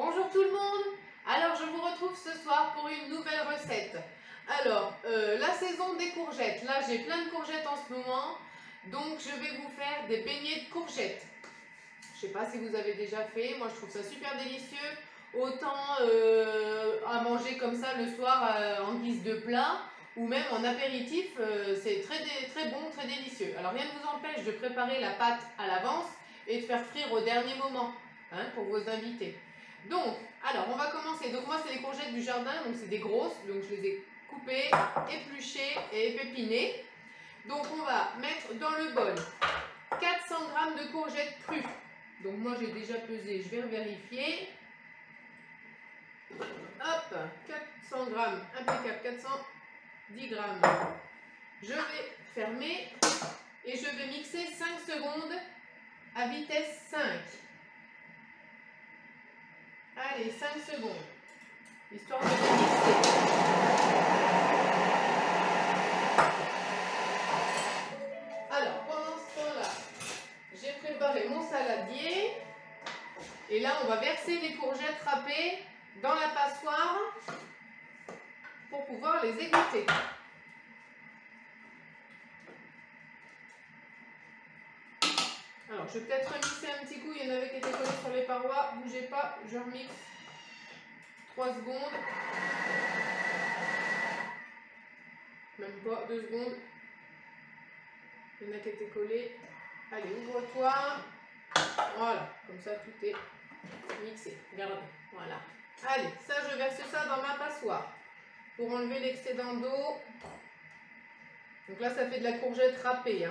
Bonjour tout le monde. Alors je vous retrouve ce soir pour une nouvelle recette. Alors la saison des courgettes, là j'ai plein de courgettes en ce moment, donc je vais vous faire des beignets de courgettes. Je sais pas si vous avez déjà fait, moi je trouve ça super délicieux, autant à manger comme ça le soir en guise de plat ou même en apéritif, c'est très bon, très délicieux. Alors rien ne vous empêche de préparer la pâte à l'avance et de faire frire au dernier moment pour vos invités. Donc, alors on va commencer. Donc moi c'est les courgettes du jardin, donc c'est des grosses, donc je les ai coupées, épluchées et épepinées. Donc on va mettre dans le bol 400 g de courgettes crues. Donc moi j'ai déjà pesé, je vais vérifier. Hop, 400 g, impeccable, 410 g. Je vais fermer et je vais mixer 5 secondes à vitesse 5. Allez, 5 secondes, histoire de mixer. Alors, pendant ce temps-là, j'ai préparé mon saladier. Et là, on va verser les courgettes râpées dans la passoire pour pouvoir les égoutter. Alors, je vais peut-être remixer un petit coup. Il y en avait qui étaient collés sur les parois. Bougez pas, je remixe 3 secondes. Même pas, 2 secondes. Il y en a qui étaient collés. Allez, ouvre-toi. Voilà, comme ça tout est mixé. Regardez, voilà. Allez, ça je verse ça dans ma passoire pour enlever l'excédent d'eau. Donc là, ça fait de la courgette râpée.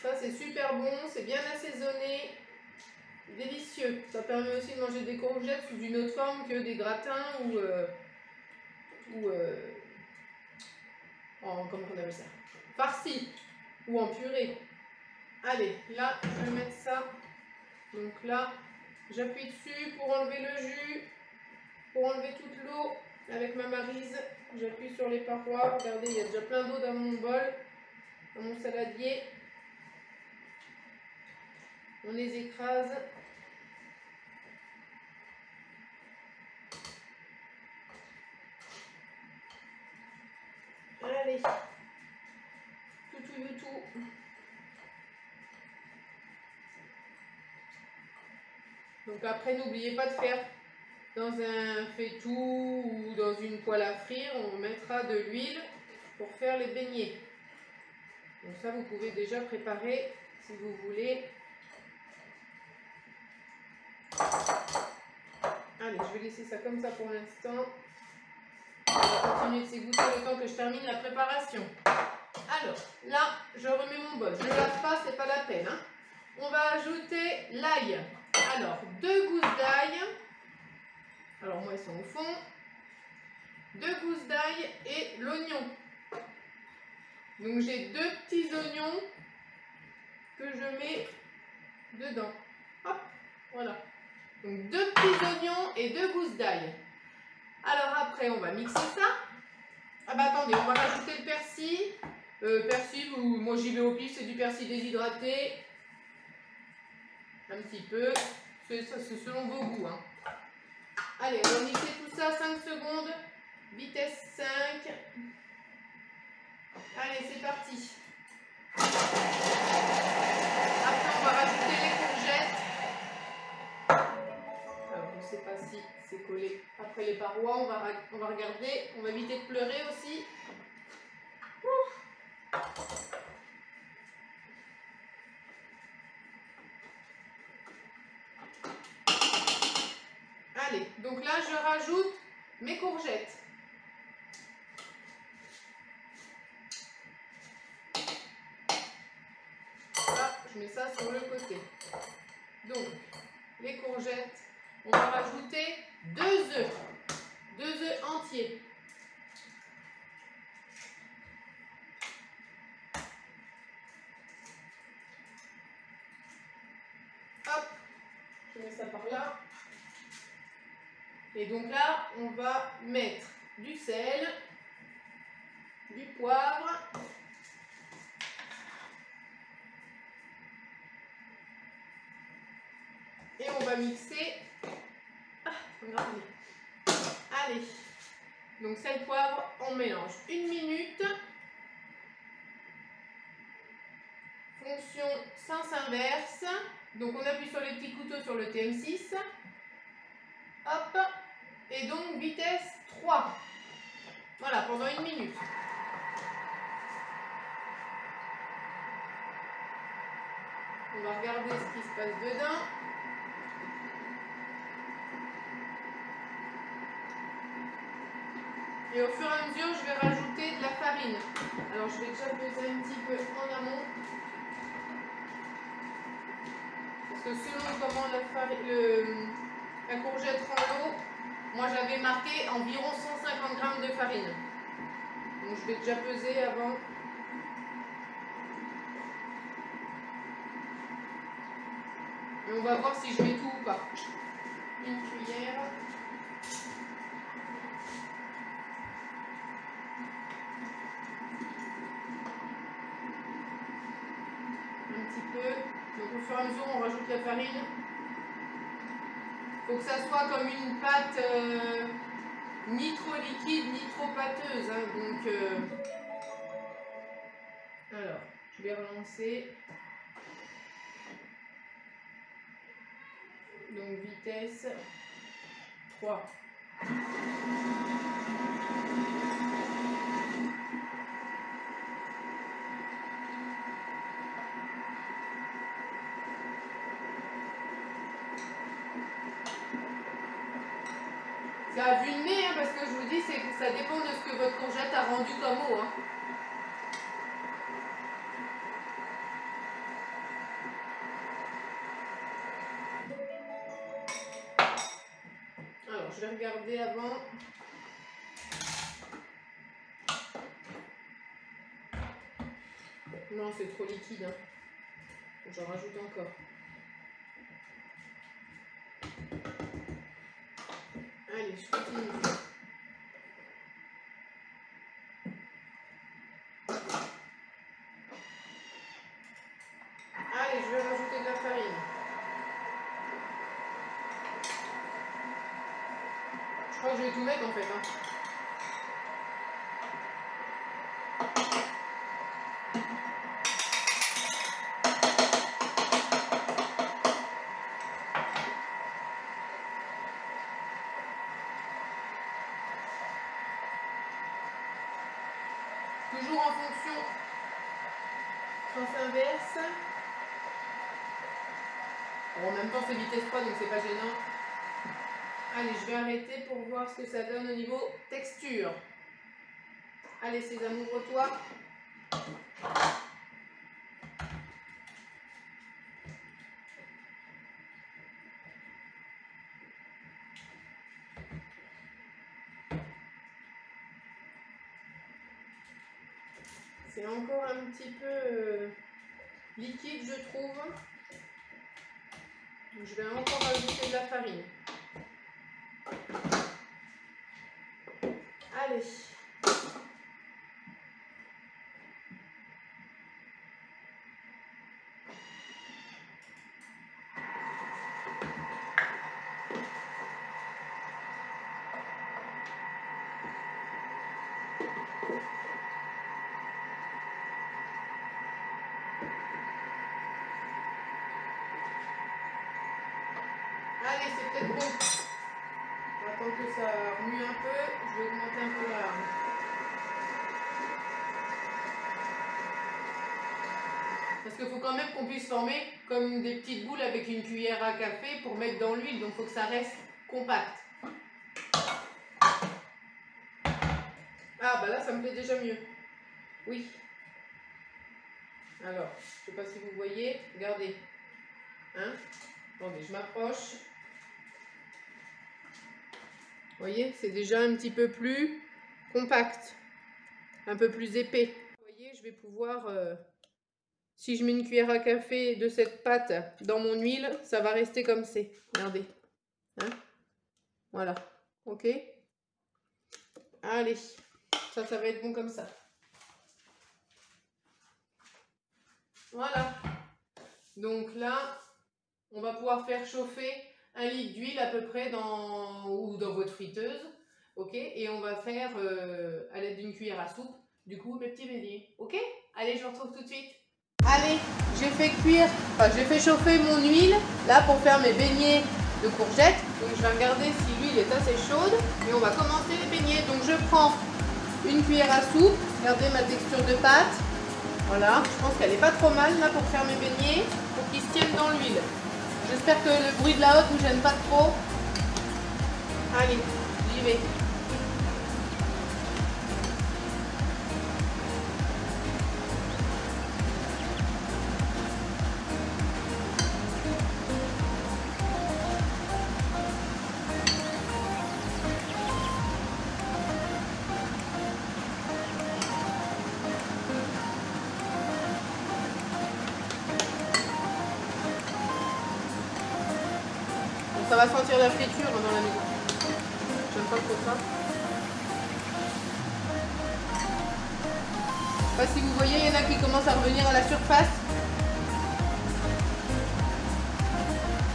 Ça, c'est super bon, c'est bien assaisonné, délicieux. Ça permet aussi de manger des courgettes sous une autre forme que des gratins ou comment on appelle ça, farci ou en purée. Allez, là, je vais mettre ça. Donc là, j'appuie dessus pour enlever le jus, pour enlever toute l'eau avec ma maryse. J'appuie sur les parois. Regardez, il y a déjà plein d'eau dans mon bol, dans mon saladier. On les écrase. Allez, tout. Donc après, n'oubliez pas de faire dans un faitout ou dans une poêle à frire, on mettra de l'huile pour faire les beignets. Donc ça, vous pouvez déjà préparer si vous voulez. Allez, je vais laisser ça comme ça pour l'instant. On va continuer de s'égoutter le temps que je termine la préparation. Alors, là, je remets mon bol. Je ne lave pas, c'est pas la peine. On va ajouter l'ail. Alors, 2 gousses d'ail. Alors, moi, ils sont au fond. 2 gousses d'ail et l'oignon. Donc, j'ai 2 petits oignons que je mets dedans. Hop, voilà. Donc, 2 petits oignons et 2 gousses d'ail. Alors, après, on va mixer ça. Ah bah attendez, on va rajouter le persil. Persil, ou moi j'y vais au pif, c'est du persil déshydraté. Un petit peu. C'est selon vos goûts. Allez, on va mixer tout ça 5 secondes. Vitesse 5. Allez, c'est parti. Après, on va rajouter les courgettes. Alors, je ne sais pas si c'est collé après les parois. On va regarder. On va éviter de pleurer aussi. Allez, donc là, je rajoute mes courgettes. Là, je mets ça sur le côté. Donc, les courgettes, on va rajouter 2 œufs. 2 œufs entiers. Hop, je mets ça par là. Et donc là, on va mettre du sel, du poivre, va mixer. Ah, regardez. Allez. Donc sel, poivre, on mélange 1 minute. Fonction sens inverse. Donc on appuie sur les petits couteaux sur le TM6. Hop. Et donc vitesse 3. Voilà, pendant 1 minute. On va regarder ce qui se passe dedans. Et au fur et à mesure, je vais rajouter de la farine. Alors, je vais déjà peser un petit peu en amont. Parce que selon comment la courgette rend l'eau, moi j'avais marqué environ 150 g de farine. Donc, je vais déjà peser avant. Et on va voir si je mets tout ou pas. Une cuillère. Donc au fur et à mesure on rajoute la farine. Il faut que ça soit comme une pâte ni trop liquide ni trop pâteuse. Hein. Donc alors je vais relancer. Donc vitesse 3. C'est à vue de nez, hein, parce que je vous dis, c'est que ça dépend de ce que votre courgette a rendu comme eau. Hein. Alors, je vais regarder avant. Non, c'est trop liquide. Hein. J'en rajoute encore. Allez, je continue. Allez, je vais rajouter de la farine. Je crois que je vais tout mettre en fait. Hein. Toujours en fonction sens inverse. Bon, en même temps c'est vitesse 3 donc c'est pas gênant. Allez, je vais arrêter pour voir ce que ça donne au niveau texture. Allez Sésame, ouvre-toi. C'est encore un petit peu liquide, je trouve. Donc, je vais encore ajouter de la farine. Allez. Allez, c'est peut-être bon. On va attendre que ça remue un peu. Je vais augmenter un peu la... Parce qu'il faut quand même qu'on puisse former comme des petites boules avec une cuillère à café pour mettre dans l'huile. Donc il faut que ça reste compact. Ah bah là ça me plaît déjà mieux. Oui. Alors, je ne sais pas si vous voyez. Regardez. Hein? Attendez, je m'approche. Vous voyez, c'est déjà un petit peu plus compact. Un peu plus épais. Vous voyez, je vais pouvoir... si je mets une cuillère à café de cette pâte dans mon huile, ça va rester comme c'est. Regardez. Hein? Voilà. Ok? Allez. Ça va être bon comme ça. Voilà. Donc là, on va pouvoir faire chauffer 1 litre d'huile à peu près ou dans votre friteuse. Ok, et on va faire à l'aide d'une cuillère à soupe, du coup, mes petits beignets. Ok, allez, je vous retrouve tout de suite. Allez, j'ai fait chauffer mon huile là pour faire mes beignets de courgettes. Donc je vais regarder si l'huile est assez chaude et on va commencer les beignets. Donc je prends une cuillère à soupe, regardez ma texture de pâte. Voilà, je pense qu'elle est pas trop mal là pour faire mes beignets, pour qu'ils se tiennent dans l'huile. J'espère que le bruit de la hotte ne vous gêne pas trop. Allez, j'y vais. Ça va sentir la friture dans la maison. J'aime pas trop ça. Je sais pas si vous voyez, il y en a qui commencent à revenir à la surface.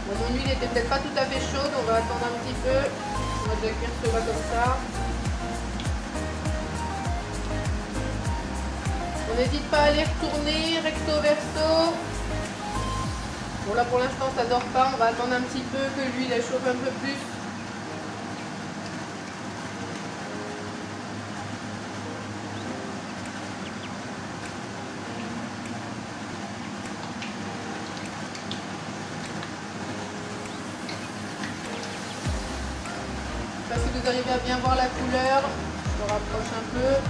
Bon, mon huile était peut-être pas tout à fait chaude, on va attendre un petit peu. On va déjà cuire cela comme ça. On n'hésite pas à les retourner recto verso. Bon là pour l'instant ça dort pas, on va attendre un petit peu que l'huile elle chauffe un peu plus. Je sais pas si vous arrivez à bien voir la couleur, je me rapproche un peu.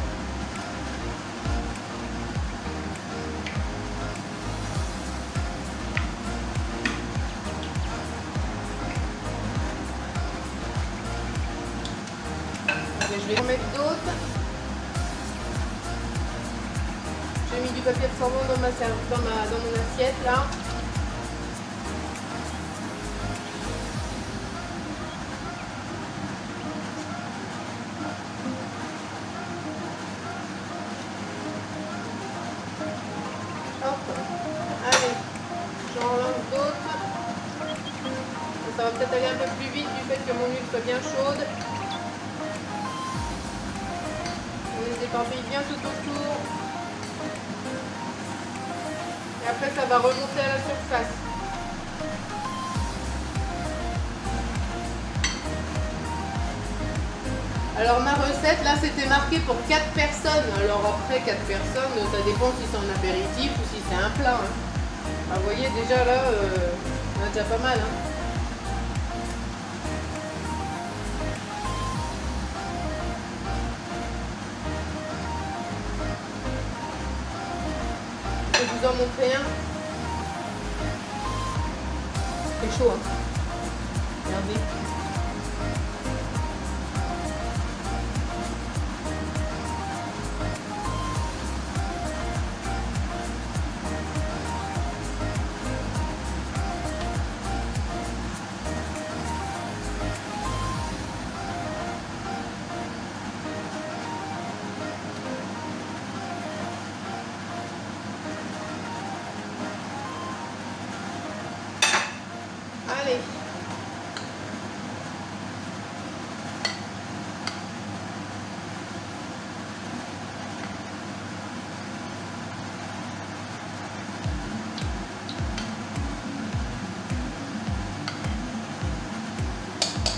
Je vais en mettre d'autres. J'ai mis du papier absorbant dans mon assiette là. Hop. Allez, j'en lance d'autres. Ça va peut-être aller un peu plus vite du fait que mon huile soit bien chaude. On les éparpille bien tout autour. Et après ça va remonter à la surface. Alors ma recette là c'était marqué pour 4 personnes. Alors après 4 personnes, ça dépend si c'est un apéritif ou si c'est un plat. Hein. Vous voyez déjà là, on a déjà pas mal. Hein. Je vais vous en montrer un. C'est chaud, hein. Regardez. Allez.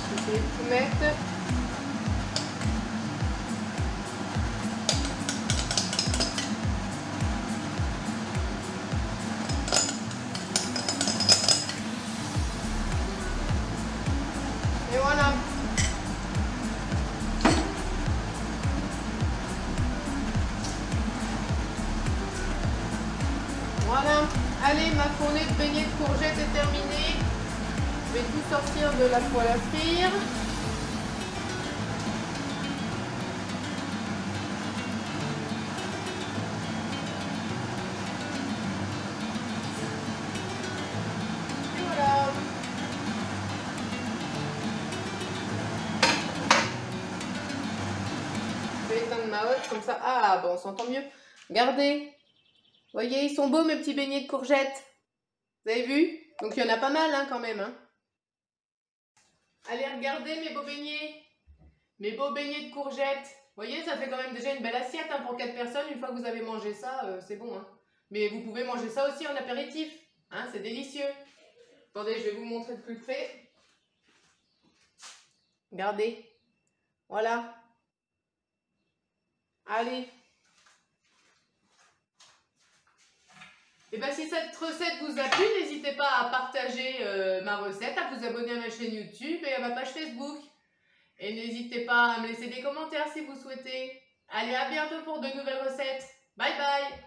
Je vais tout mettre. Et voilà. Voilà. Allez, ma fournée de beignets de courgettes est terminée. Je vais tout sortir de la poêle à frire. Et voilà. Je vais éteindre ma hotte comme ça. Ah, bon, on s'entend mieux. Regardez. Voyez, ils sont beaux mes petits beignets de courgettes. Vous avez vu? Donc il y en a pas mal hein, quand même. Hein. Allez, regardez mes beaux beignets. Mes beaux beignets de courgettes. Vous voyez, ça fait quand même déjà une belle assiette hein, pour 4 personnes. Une fois que vous avez mangé ça, c'est bon. Hein. Mais vous pouvez manger ça aussi en apéritif. Hein, c'est délicieux. Attendez, je vais vous montrer de plus près. Regardez. Voilà. Allez. Et bien si cette recette vous a plu, n'hésitez pas à partager ma recette, à vous abonner à ma chaîne YouTube et à ma page Facebook. Et n'hésitez pas à me laisser des commentaires si vous souhaitez. Allez, à bientôt pour de nouvelles recettes. Bye bye!